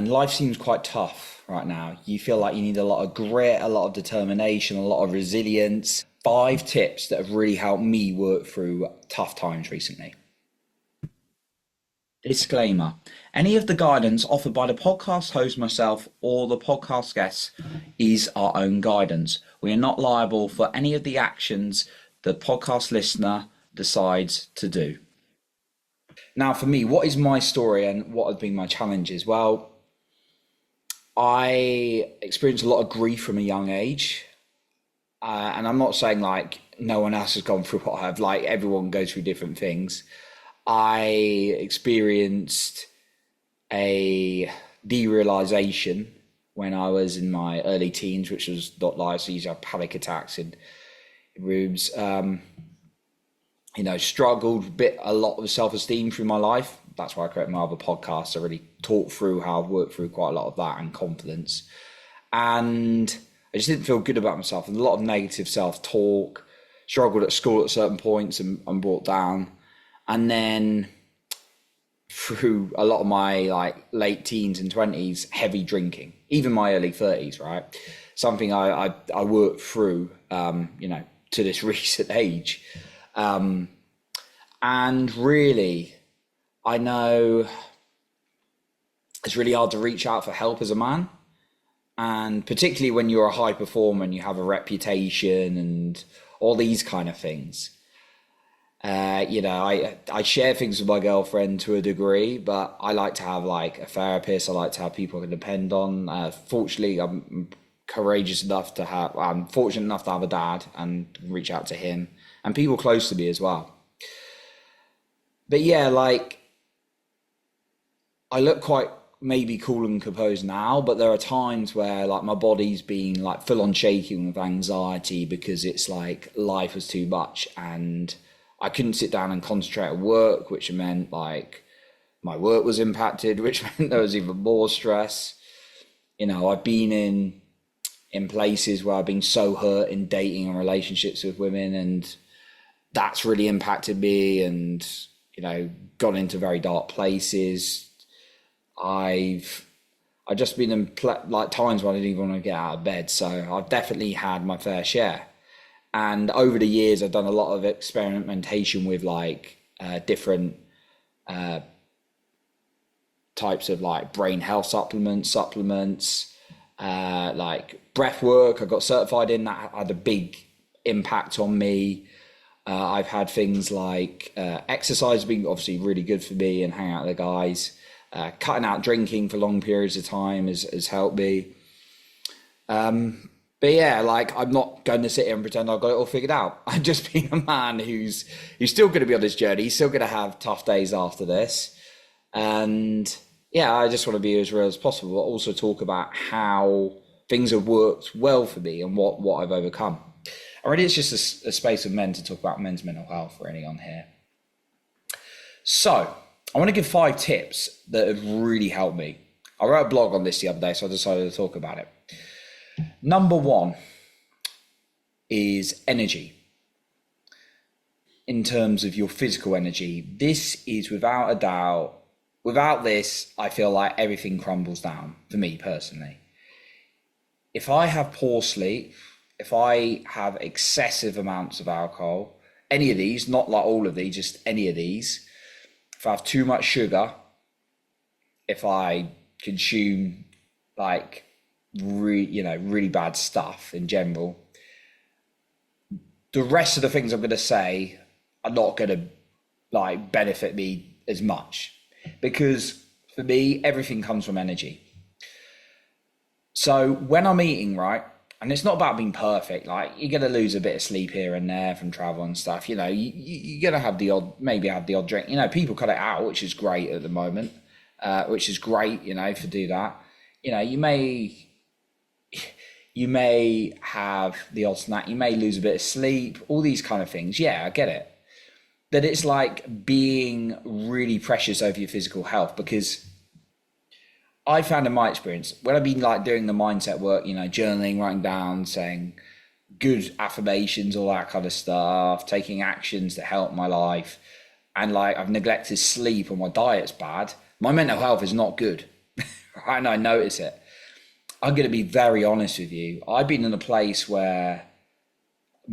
and life seems quite tough right now. You feel like you need a lot of grit, a lot of determination, a lot of resilience. 5 tips that have really helped me work through tough times recently. Disclaimer: any of the guidance offered by the podcast host, myself, or the podcast guests is our own guidance. We are not liable for any of the actions the podcast listener decides to do. Now, for me, what is my story and what have been my challenges? Well, I experienced a lot of grief from a young age. And I'm not saying like no one else has gone through what I have, like everyone goes through different things. I experienced a derealization when I was in my early teens, which was not nice. I used to have panic attacks in rooms. Struggled a lot with self-esteem through my life. That's why I created my other podcast. I really talked through how I've worked through quite a lot of that and confidence. And I just didn't feel good about myself, and a lot of negative self-talk, struggled at school at certain points and brought down. And then through a lot of my late teens and 20s, heavy drinking, even my early 30s, right? Something I worked through, to this recent age. And really, I know it's really hard to reach out for help as a man. And particularly when you're a high performer and you have a reputation and all these kind of things. I share things with my girlfriend to a degree, but I like to have like a therapist. I like to have people I can depend on. Fortunately, I'm fortunate enough to have a dad and reach out to him and people close to me as well. But yeah, I look quite maybe cool and composed now, but there are times where like my body's been like full on shaking with anxiety because it's like life was too much and I couldn't sit down and concentrate at work, which meant like my work was impacted, which meant there was even more stress. I've been in places where I've been so hurt in dating and relationships with women, and that's really impacted me and, gone into very dark places. I've just been in times where I didn't even want to get out of bed. So I've definitely had my fair share. And over the years, I've done a lot of experimentation with different types of like brain health supplements, like breath work. I got certified in that, had a big impact on me. I've had things like exercise being obviously really good for me and hang out with the guys. Cutting out drinking for long periods of time has helped me. But yeah, I'm not going to sit here and pretend I've got it all figured out. I've just been a man who's still going to be on this journey. He's still going to have tough days after this. And yeah, I just want to be as real as possible, but also talk about how things have worked well for me and what I've overcome. Already, it's just a space of men to talk about men's mental health really on here. So I want to give 5 tips that have really helped me. I wrote a blog on this the other day, so I decided to talk about it. Number 1 is energy. In terms of your physical energy, this is without a doubt, without this, I feel like everything crumbles down for me personally. If I have poor sleep, if I have excessive amounts of alcohol, any of these, not like all of these, just any of these, if I have too much sugar, if I consume really bad stuff in general, the rest of the things I'm going to say are not going to benefit me as much, because for me, everything comes from energy. So when I'm eating, right, and it's not about being perfect, you're going to lose a bit of sleep here and there from travel and stuff, you're going to have the odd drink, people cut it out, which is great at the moment, which is great, to do that. You may have the odd snack, you may lose a bit of sleep, all these kind of things. Yeah, I get it. That it's like being really precious over your physical health, because I found in my experience, when I've been doing the mindset work, journaling, writing down, saying good affirmations, all that kind of stuff, taking actions to help my life, and I've neglected sleep or my diet's bad, my mental health is not good, right? And I notice it. I'm going to be very honest with you. I've been in a place where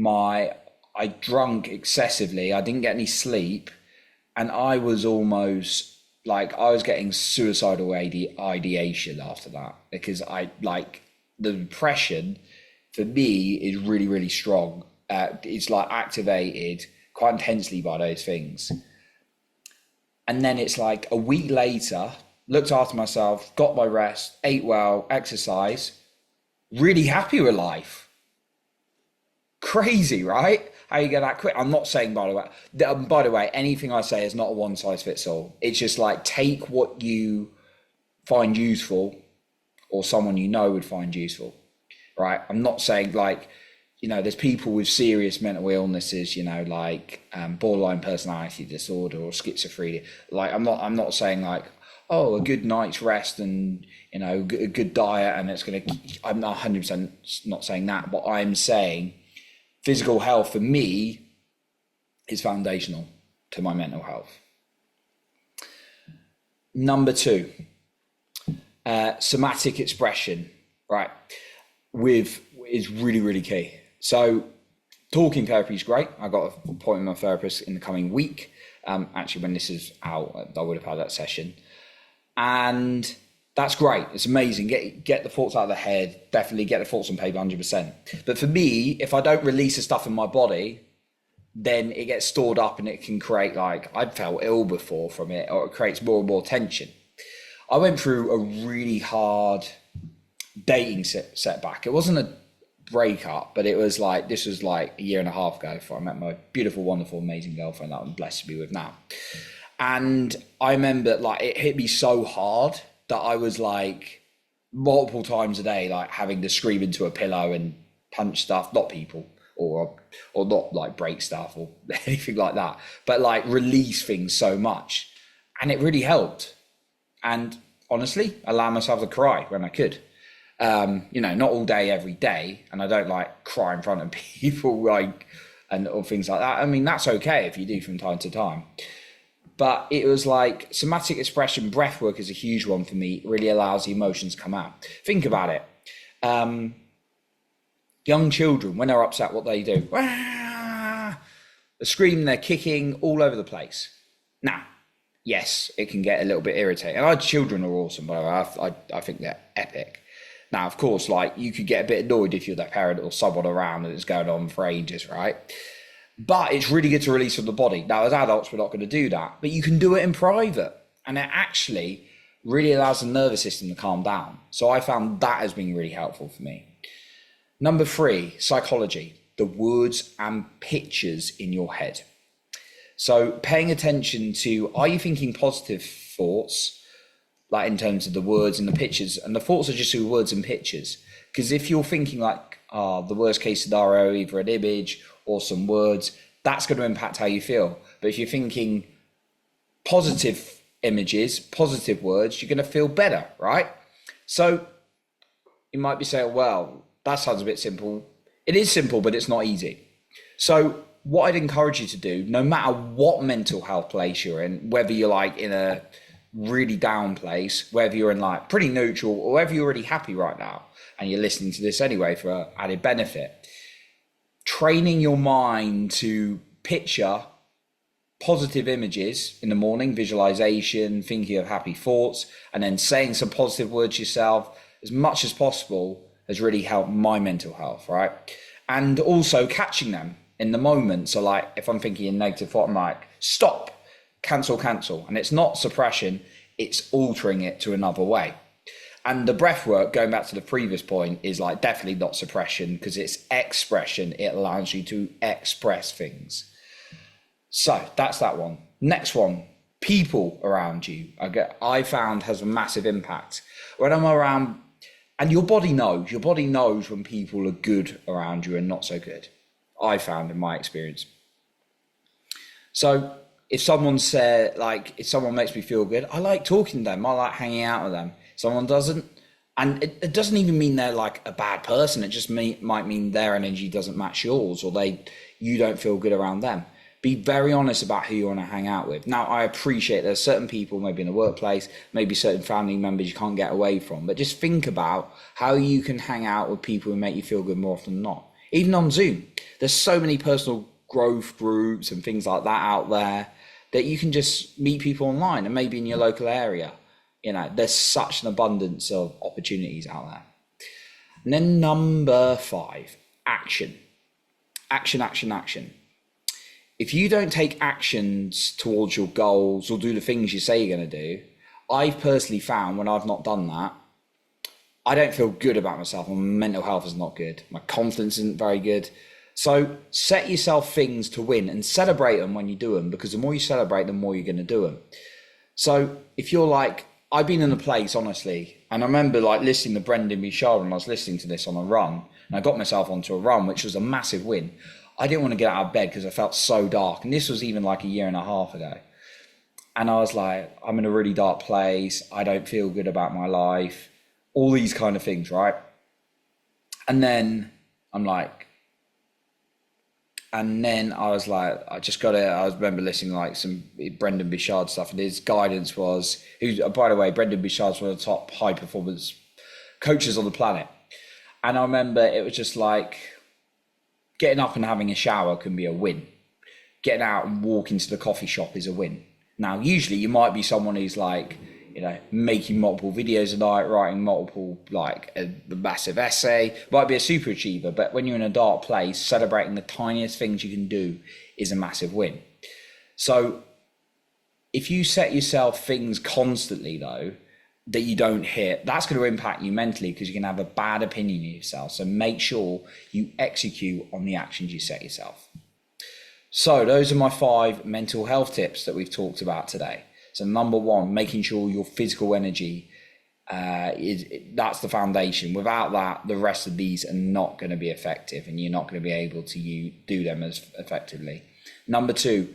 I drunk excessively. I didn't get any sleep, and I was almost like I was getting suicidal ideation after that, because I like the depression for me is really, really strong. It's like activated quite intensely by those things. And then it's like a week later, looked after myself, got my rest, ate well, exercise, really happy with life. Crazy, right? How you get that quick? I'm not saying, by the way, anything I say is not a one size fits all. It's just like, take what you find useful or someone you know would find useful, right? I'm not saying like, there's people with serious mental illnesses, like borderline personality disorder or schizophrenia. Like, I'm not saying like, oh, a good night's rest and, a good diet and it's going to, I'm not 100% not saying that, but I'm saying physical health for me is foundational to my mental health. Number 2, somatic expression, right, is really, really key. So talking therapy is great. I got an appointment with my therapist in the coming week. Actually, when this is out, I would have had that session. And that's great. It's amazing. Get the thoughts out of the head. Definitely get the thoughts on paper, 100%. But for me, if I don't release the stuff in my body, then it gets stored up and it can create, like, I've felt ill before from it, or it creates more and more tension. I went through a really hard dating setback. It wasn't a breakup, but this was like a year and a half ago before I met my beautiful, wonderful, amazing girlfriend that I'm blessed to be with now. And I remember like it hit me so hard that I was like multiple times a day, like having to scream into a pillow and punch stuff, not people or not like break stuff or anything like that, but like release things so much. And it really helped. And honestly, allow myself to cry when I could. Not all day, every day. And I don't like cry in front of people or things like that. I mean, that's okay if you do from time to time. But it was like somatic expression, breath work is a huge one for me. It really allows the emotions to come out. Think about it. Young children, when they're upset, what they do? They're screaming, they're kicking all over the place. Now, yes, it can get a little bit irritating. And our children are awesome, by the way. I think they're epic. Now, of course, like you could get a bit annoyed if you're their parent or someone around and it's going on for ages, right? But it's really good to release from the body. Now, as adults, we're not going to do that, but you can do it in private. And it actually really allows the nervous system to calm down. So I found that as being really helpful for me. Number 3, psychology, the words and pictures in your head. So paying attention to, are you thinking positive thoughts, like in terms of the words and the pictures? And the thoughts are just through words and pictures. Because if you're thinking like, the worst case scenario, either an image or some words, that's going to impact how you feel. But if you're thinking positive images, positive words, you're going to feel better, right? So you might be saying, well, that sounds a bit simple. It is simple, but it's not easy. So what I'd encourage you to do, no matter what mental health place you're in, whether you're like in a really down place, whether you're in like pretty neutral, or whether you're already happy right now, and you're listening to this anyway for added benefit, training your mind to picture positive images in the morning, visualization, thinking of happy thoughts, and then saying some positive words yourself as much as possible has really helped my mental health, right? And also catching them in the moment. So like if I'm thinking a negative thought, I'm like, stop, cancel. And it's not suppression, it's altering it to another way. And the breath work, going back to the previous point, is like definitely not suppression because it's expression. It allows you to express things. So that's that one. Next one, people around you, I found has a massive impact. When I'm around, and your body knows when people are good around you and not so good. I found in my experience. So if someone makes me feel good, I like talking to them. I like hanging out with them. Someone doesn't, and it doesn't even mean they're like a bad person. It just might mean their energy doesn't match yours, or you don't feel good around them. Be very honest about who you want to hang out with. Now, I appreciate there's certain people, maybe in the workplace, maybe certain family members you can't get away from, but just think about how you can hang out with people who make you feel good more often than not. Even on Zoom, there's so many personal growth groups and things like that out there that you can just meet people online and maybe in your local area. There's such an abundance of opportunities out there. And then number 5, action. Action, action, action. If you don't take actions towards your goals or do the things you say you're going to do, I've personally found when I've not done that, I don't feel good about myself. My mental health is not good. My confidence isn't very good. So set yourself things to win and celebrate them when you do them, because the more you celebrate, the more you're going to do them. So if you're like, I've been in a place, honestly, and I remember like listening to Brendan Bouchard when I was listening to this on a run, and I got myself onto a run, which was a massive win. I didn't want to get out of bed because I felt so dark. And this was even like a year and a half ago. And I was like, I'm in a really dark place. I don't feel good about my life. All these kind of things, right? And then I was like, I just got it. I remember listening to like some Brendan Bouchard stuff, and his guidance was, by the way, Brendan Bouchard's one of the top high performance coaches on the planet. And I remember it was just like, getting up and having a shower can be a win. Getting out and walking to the coffee shop is a win. Now, usually you might be someone who's like, making multiple videos a night, writing multiple, like a massive essay, might be a super achiever. But when you're in a dark place, celebrating the tiniest things you can do is a massive win. So if you set yourself things constantly though, that you don't hit, that's going to impact you mentally, because you can have a bad opinion of yourself. So make sure you execute on the actions you set yourself. So those are my 5 mental health tips that we've talked about today. So number 1, making sure your physical energy that's the foundation. Without that, the rest of these are not going to be effective, and you're not going to be able to do them as effectively. Number 2,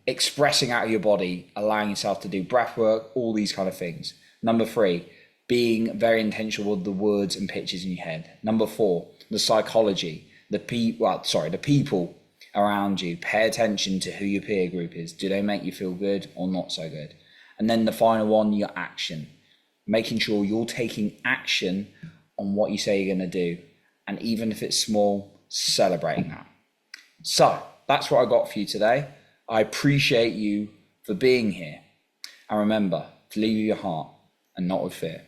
expressing out of your body, allowing yourself to do breath work, all these kind of things. Number 3, being very intentional with the words and pictures in your head. Number 4, the psychology, the people around you. Pay attention to who your peer group is. Do they make you feel good or not so good? And then the final one, your action. Making sure you're taking action on what you say you're going to do. And even if it's small, celebrating that. So that's what I got for you today. I appreciate you for being here. And remember to lead with your heart and not with fear.